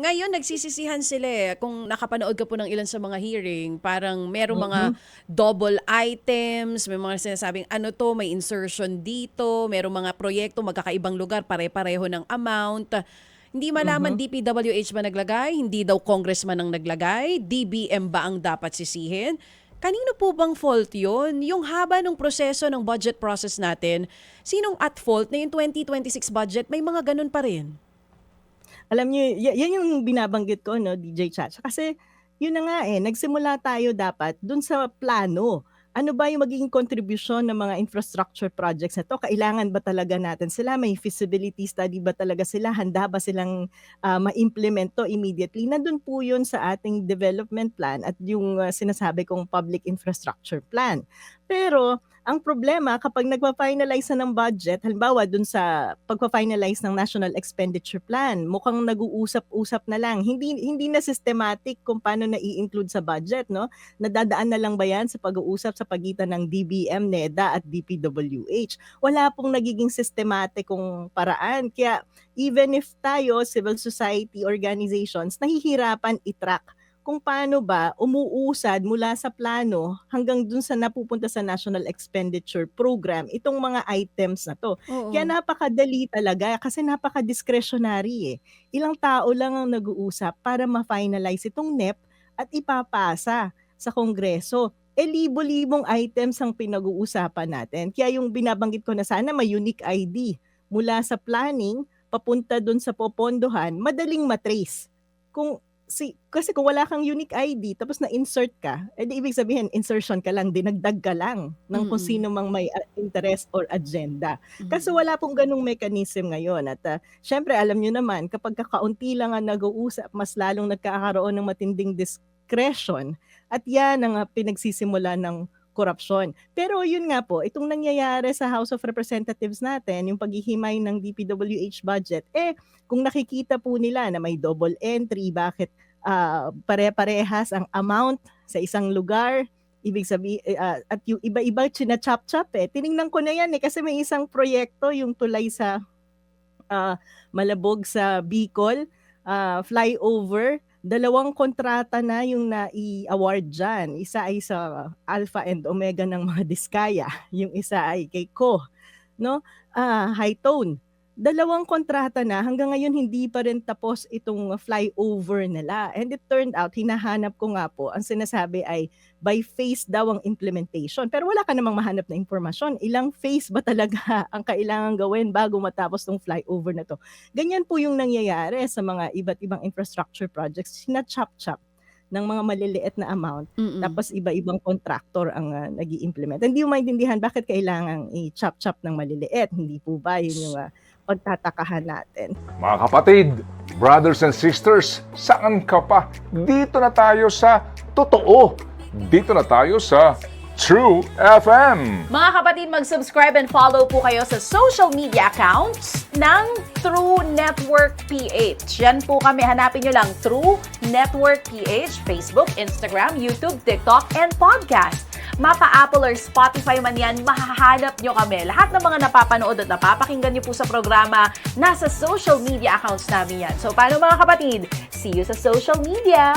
Ngayon, nagsisisihan sila eh. Kung nakapanood ka po ng ilan sa mga hearing, parang merong mga double items, may mga sinasabing ano to, may insertion dito, merong mga proyekto magkakaibang lugar, pare-pareho ng amount. Hindi malaman DPWH ba naglagay, hindi daw congressman ang naglagay, DBM ba ang dapat sisihin? Kanino po bang fault yun? Yung haba ng proseso ng budget process natin, sinong at fault na yung 2026 budget may mga ganun pa rin? Alam niyo, yan yung binabanggit ko, no, DJ Chacha. Kasi yun na nga eh, nagsimula tayo dapat dun sa plano. Ano ba yung magiging contribution ng mga infrastructure projects na to? Kailangan ba talaga natin sila? May feasibility study ba talaga sila? Handa ba silang ma-implement to immediately? Nandun po yun sa ating development plan at yung sinasabi kong public infrastructure plan. Pero ang problema kapag nagpa-finalize na ng budget, halimbawa dun sa pagpa-finalize ng National Expenditure Plan, mukhang nag-uusap-usap na lang. Hindi na systematic kung paano na i-include sa budget, no? Nadadaan na lang ba yan sa pag-uusap sa pagitan ng DBM, NEDA at DPWH? Wala pong nagiging systematic kung paraan. Kaya even if tayo, civil society organizations, nahihirapan i-track kung paano ba umuusad mula sa plano hanggang dun sa napupunta sa National Expenditure Program itong mga items na to. Kaya Oo. napakadali talaga kasi napaka-discretionary eh. Ilang tao lang ang nag-uusap para ma-finalize itong NEP at ipapasa sa Kongreso. Libo-libong items ang pinag-uusapan natin. Kaya yung binabanggit ko na sana may unique ID mula sa planning papunta dun sa popondohan, madaling matrace. Kasi kung wala kang unique ID tapos na-insert ka, di ibig sabihin insertion ka lang, dinagdag ka lang ng kung Mm-mm. sino mang may interest or agenda. Kasi Mm-mm. wala pong ganung mechanism ngayon at syempre alam niyo naman kapag kakaunti lang ang nag-uusap, mas lalong nagkakaroon ng matinding discretion at yan ang pinagsisimula ng korupsyon. Pero yun nga po, itong nangyayari sa House of Representatives natin, yung paghihimay ng DPWH budget, kung nakikita po nila na may double entry, bakit pare-parehas ang amount sa isang lugar, ibig sabihin, at yung iba-iba china-chop-chop eh. Tiningnan ko na yan eh, kasi may isang proyekto, yung tulay sa Malabog sa Bicol, flyover, 2 kontrata na yung nai-award dyan. Isa ay sa Alpha and Omega ng mga Diskaya, yung isa ay kay Ko, no? High Tone. 2 kontrata na, hanggang ngayon hindi pa rin tapos itong flyover nila. And it turned out, hinahanap ko nga po, ang sinasabi ay by phase daw ang implementation. Pero wala ka namang mahanap na impormasyon. Ilang phase ba talaga ang kailangan gawin bago matapos tong flyover na to? Ganyan po yung nangyayari sa mga iba't ibang infrastructure projects. Sina-chop-chop ng mga maliliit na amount, Mm-mm. tapos iba-ibang contractor ang nag-i-implement. Hindi mo maintindihan bakit kailangang i-chop-chop ng maliliit. Hindi po ba yun yung pagtatakahan natin? Mga kapatid, brothers and sisters, saan ka pa? Dito na tayo sa totoo. Dito na tayo sa True FM. Mga kapatid, mag-subscribe and follow po kayo sa social media accounts ng True Network PH. Yan po kami, hanapin nyo lang True Network PH, Facebook, Instagram, YouTube, TikTok, and podcast. Mapa Apple or Spotify man yan, mahahanap nyo kami. Lahat ng mga napapanood at napapakinggan nyo po sa programa, nasa social media accounts namin yan. So paano mga kapatid? See you sa social media!